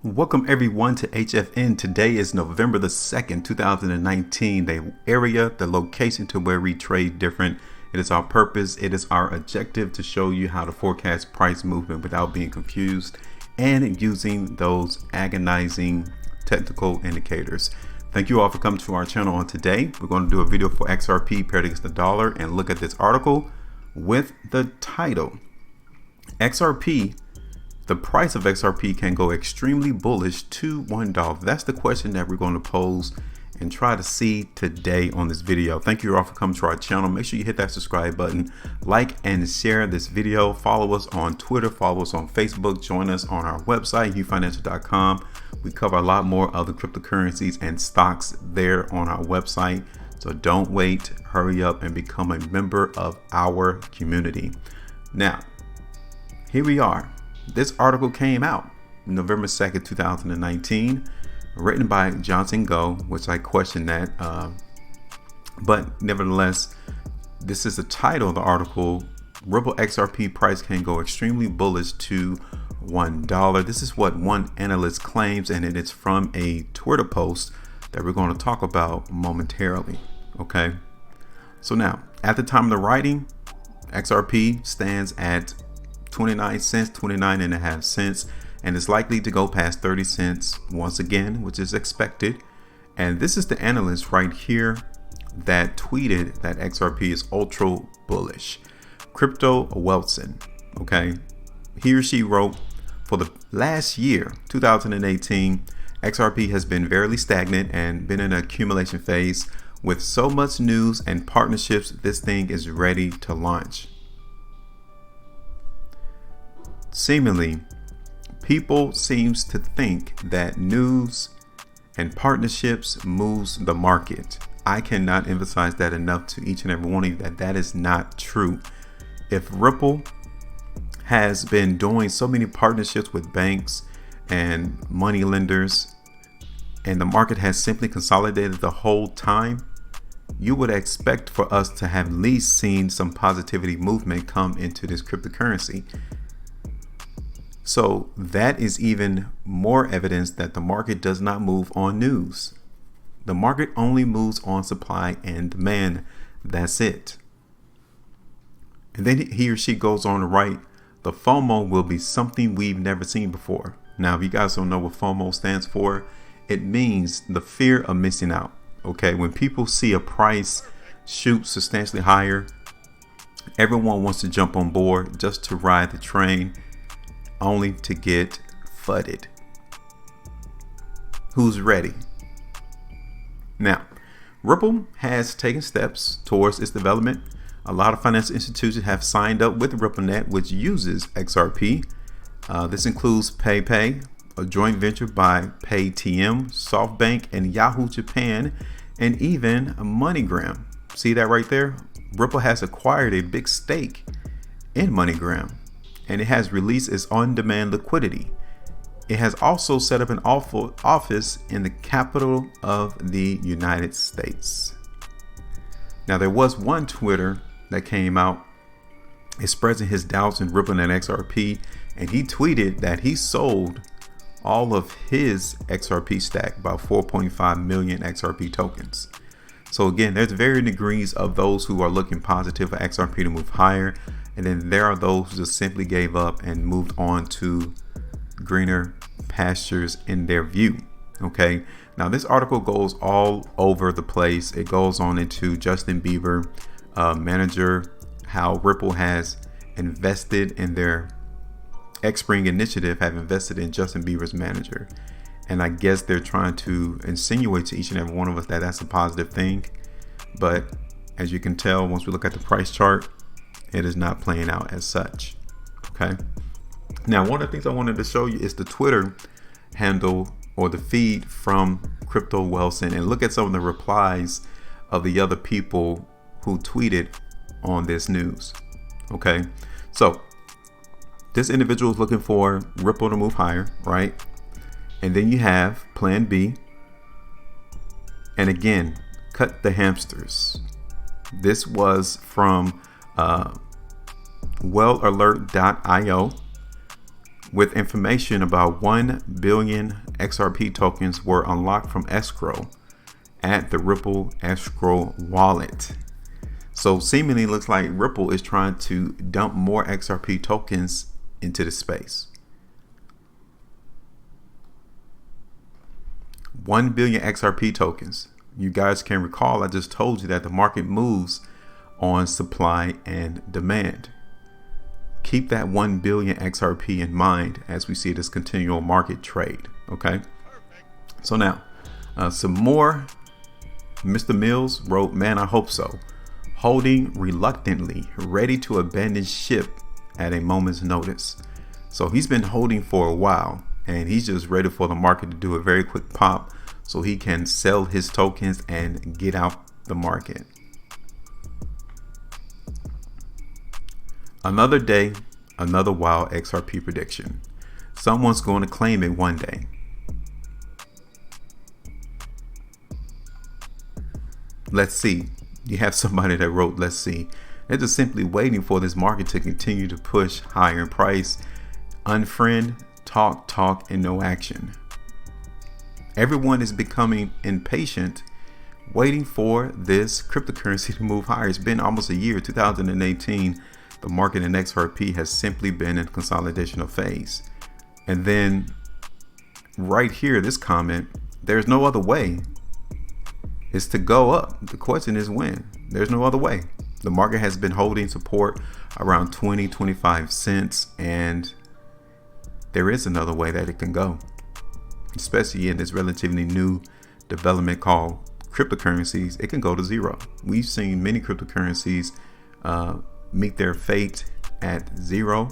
Welcome everyone to HFN. Today is November the 2nd, 2019. The area, the location to where we trade different. It is our purpose. It is our objective to show you how to forecast price movement without being confused and using those agonizing technical indicators. Thank you all for coming to our channel on today. We're going to do a video for XRP paired against the dollar and look at this article with the title, XRP. The price of XRP can go extremely bullish to $1. That's the question that we're going to pose and try to see today on this video. Thank you all for coming to our channel. Make sure you hit that subscribe button, like and share this video. Follow us on Twitter, follow us on Facebook, join us on our website, HueFinancial.com. We cover a lot more other cryptocurrencies and stocks there on our website. So don't wait, hurry up and become a member of our community. Now, here we are. This article came out November 2nd, 2019, written by Johnson Go, which I question that. But nevertheless, this is the title of the article. Ripple XRP price can go extremely bullish to $1. This is what one analyst claims, and it is from a Twitter post that we're going to talk about momentarily. Okay. So now, at the time of the writing, XRP stands at 29 cents, 29.5 cents, and it's likely to go past 30 cents once again, which is expected. And this is the analyst right here that tweeted that XRP is ultra bullish. Crypto Wilson, okay? He or she wrote, for the last year, 2018, XRP has been very stagnant and been in an accumulation phase. With so much news and partnerships, this thing is ready to launch. Seemingly, people seems to think that news and partnerships moves the market. I cannot emphasize that enough to each and every one of you that that is not true. If Ripple has been doing so many partnerships with banks and money lenders, and the market has simply consolidated the whole time, you would expect for us to have at least seen some positivity movement come into this cryptocurrency. So that is even more evidence that the market does not move on news. The market only moves on supply and demand. That's it. And then he or she goes on to write, the FOMO will be something we've never seen before. Now, if you guys don't know what FOMO stands for, it means the fear of missing out. Okay, when people see a price shoot substantially higher, everyone wants to jump on board just to ride the train, only to get fudded. Who's ready? Now, Ripple has taken steps towards its development. A lot of financial institutions have signed up with RippleNet, which uses XRP. This includes PayPay, a joint venture by Paytm, SoftBank, and Yahoo Japan, and even MoneyGram. See that right there? Ripple has acquired a big stake in MoneyGram, and it has released its on-demand liquidity. It has also set up an office in the capital of the United States. Now, there was one Twitter that came out expressing his doubts in RippleNet XRP, and he tweeted that he sold all of his XRP stack, about 4.5 million XRP tokens. So again, there's varying degrees of those who are looking positive for XRP to move higher. And then there are those who just simply gave up and moved on to greener pastures in their view. Okay. Now this article goes all over the place. It goes on into Justin Bieber, manager, how Ripple has invested in their X-Spring initiative, have invested in Justin Bieber's manager. And I guess they're trying to insinuate to each and every one of us that that's a positive thing. But as you can tell, once we look at the price chart, it is not playing out as such. Okay. Now, one of the things I wanted to show you is the Twitter handle or the feed from Crypto Wilson, and look at some of the replies of the other people who tweeted on this news. Okay. So this individual is looking for Ripple to move higher, right? And then you have plan B. And again, cut the hamsters. This was from wellalert.io with information about 1 billion XRP tokens were unlocked from escrow at the Ripple escrow wallet. So seemingly looks like Ripple is trying to dump more XRP tokens into the space. 1 billion XRP tokens. You guys can recall I just told you that the market moves on supply and demand. Keep that 1 billion XRP in mind as we see this continual market trade. Okay. So now some more. Mr. Mills wrote, man, I hope so. Holding reluctantly, ready to abandon ship at a moment's notice. So he's been holding for a while and he's just ready for the market to do a very quick pop so he can sell his tokens and get out the market. Another day, another wild XRP prediction. Someone's going to claim it one day. Let's see. You have somebody that wrote, let's see. They're just simply waiting for this market to continue to push higher in price. Unfriend, talk, and no action. Everyone is becoming impatient, waiting for this cryptocurrency to move higher. It's been almost a year, 2018. The market in XRP has simply been in consolidation phase. And then right here, this comment, there's no other way. It's to go up. The question is when. There's no other way. The market has been holding support around 20-25 cents, and there is another way that it can go, especially in this relatively new development called cryptocurrencies. It can go to zero. We've seen many cryptocurrencies meet their fate at zero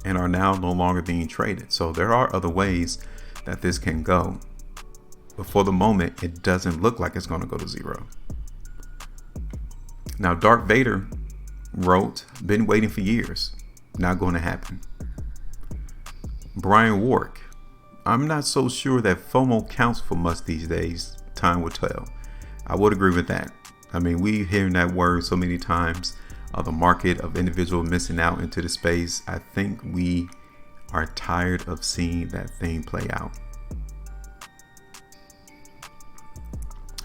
and are now no longer being traded. So there are other ways that this can go. But for the moment, it doesn't look like it's going to go to zero. Now, Dark Vader wrote, been waiting for years. Not going to happen. Brian Wark, I'm not so sure that FOMO counts for much these days. Time will tell. I would agree with that. I mean, we hearing that word so many times. The market of individual missing out into the space. I think we are tired of seeing that thing play out.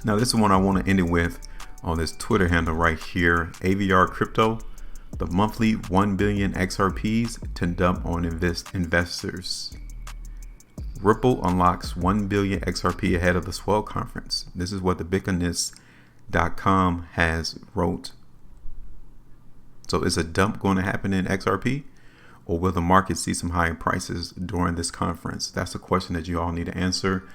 Now, this is one I want to end it with on this Twitter handle right here. AVR Crypto, the monthly 1 billion XRPs to dump on investors. Ripple unlocks 1 billion XRP ahead of the Swell conference. This is what the Bitcoinist.com has wrote. So is a dump going to happen in XRP, or will the market see some higher prices during this conference? That's the question that you all need to answer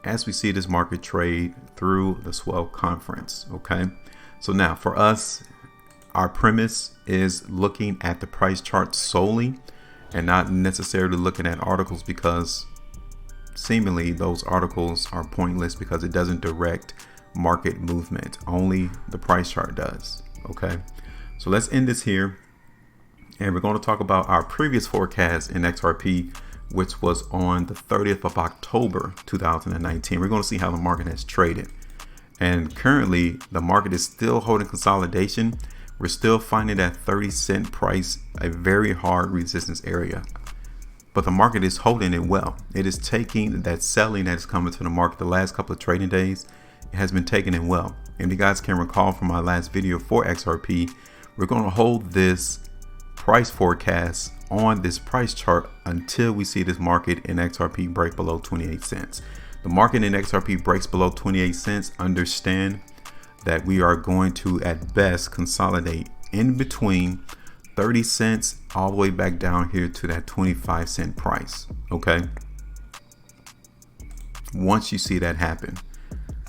as we see this market trade through the Swell conference. Okay, so now for us, our premise is looking at the price chart solely and not necessarily looking at articles, because seemingly those articles are pointless because it doesn't direct market movement. Only the price chart does. Okay, so let's end this here, and we're going to talk about our previous forecast in XRP, which was on the 30th of October 2019. We're going to see how the market has traded. And currently, the market is still holding consolidation. We're still finding that 30-cent price a very hard resistance area. But the market is holding it well. It is taking that selling that is coming to the market the last couple of trading days. It has been taking it well. And you guys can recall from my last video for XRP, we're going to hold this price forecast on this price chart until we see this market in XRP break below 28 cents. The market in XRP breaks below 28 cents. Understand that we are going to at best consolidate in between 30 cents all the way back down here to that 25-cent price. Okay, once you see that happen.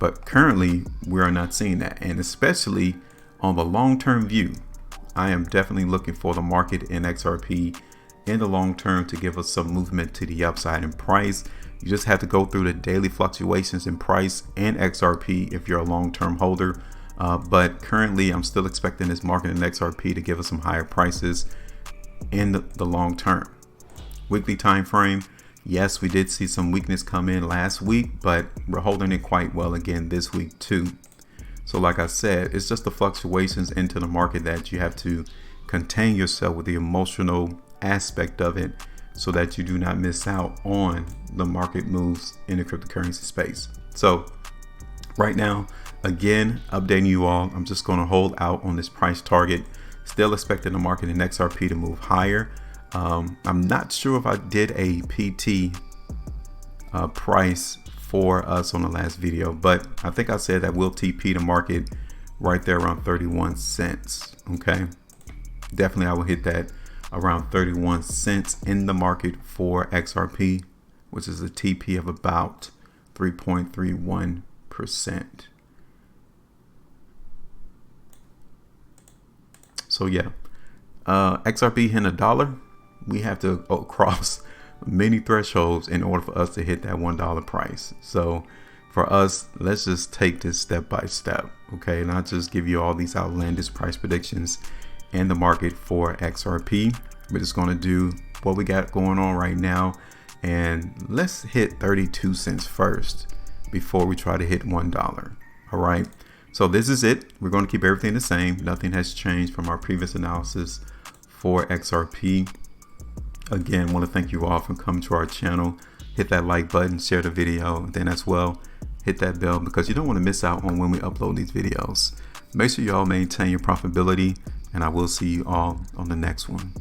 But currently we are not seeing that, and especially on the long-term view, I am definitely looking for the market in XRP in the long term to give us some movement to the upside in price. You just have to go through the daily fluctuations in price and XRP if you're a long-term holder. But currently I'm still expecting this market in XRP to give us some higher prices. in the long term. Weekly time frame, yes, we did see some weakness come in last week, but we're holding it quite well again this week too. So like I said, it's just the fluctuations into the market that you have to contain yourself with the emotional aspect of it so that you do not miss out on the market moves in the cryptocurrency space. So right now, again, updating you all, I'm just going to hold out on this price target. Still expecting the market in XRP to move higher. I'm not sure if I did a PT price for us on the last video, but I think I said that we'll TP the market right there around 31 cents. Okay, definitely I will hit that around 31 cents in the market for XRP, which is a TP of about 3.31%. So yeah, XRP hitting $1, we have to cross many thresholds in order for us to hit that $1 price. So for us, let's just take this step by step, okay? Not just give you all these outlandish price predictions in the market for XRP. We're just going to do what we got going on right now, and let's hit 32 cents first before we try to hit $1. All right, so this is it. We're going to keep everything the same. Nothing has changed from our previous analysis for XRP. Again, want to thank you all for coming to our channel. Hit that like button, share the video, and then as well hit that bell because you don't want to miss out on when we upload these videos. Make sure you all maintain your profitability, and I will see you all on the next one.